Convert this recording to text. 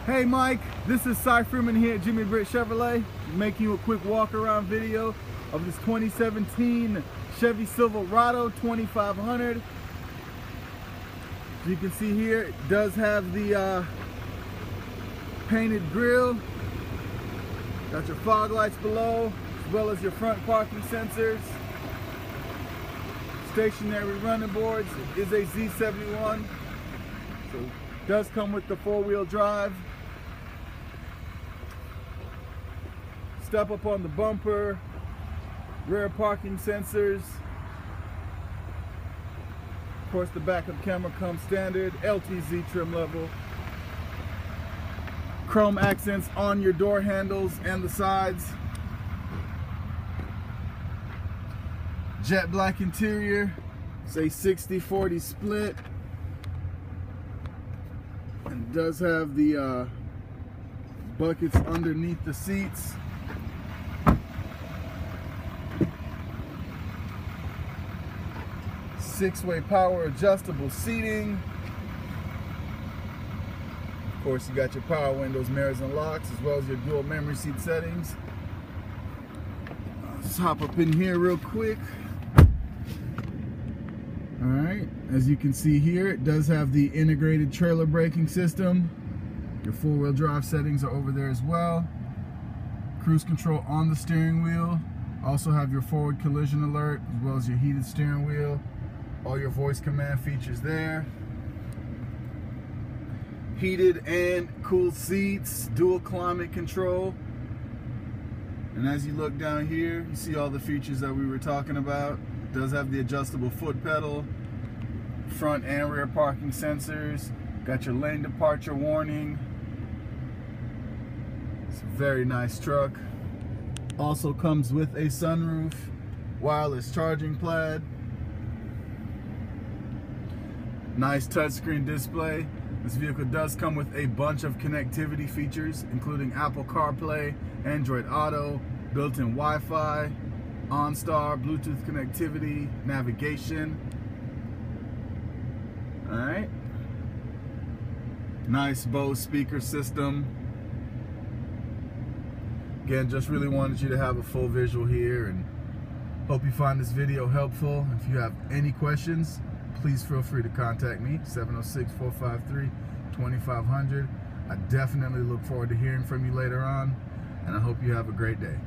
Hey Mike, this is Cy Freeman here at Jimmy Britt Chevrolet, making you a quick walk around video of this 2017 Chevy Silverado 2500. As you can see here, it does have the painted grille. Got your fog lights below, as well as your front parking sensors. Stationary running boards. It is a Z71, so it does come with the four-wheel drive. Step up on the bumper, rear parking sensors. Of course, the backup camera comes standard, LTZ trim level. Chrome accents on your door handles and the sides. Jet black interior, say 60-40 split. And it does have the buckets underneath the seats. Six-way power adjustable seating. Of course, you got your power windows, mirrors, and locks, as well as your dual memory seat settings. Let's hop up in here real quick. All right, as you can see here, it does have the integrated trailer braking system. Your four-wheel drive settings are over there as well. Cruise control on the steering wheel. Also have your forward collision alert, as well as your heated steering wheel. All your voice command features there. Heated and cooled seats, dual climate control. And as you look down here, you see all the features that we were talking about. It does have the adjustable foot pedal, front and rear parking sensors. Got your lane departure warning. It's a very nice truck. Also comes with a sunroof, wireless charging pad. Nice touchscreen display. This vehicle does come with a bunch of connectivity features, including Apple CarPlay, Android Auto, built-in Wi-Fi, OnStar, Bluetooth connectivity, navigation. All right. Nice Bose speaker system. Again, just really wanted you to have a full visual here, and hope you find this video helpful. If you have any questions, please feel free to contact me, 706-453-2500. I definitely look forward to hearing from you later on, and I hope you have a great day.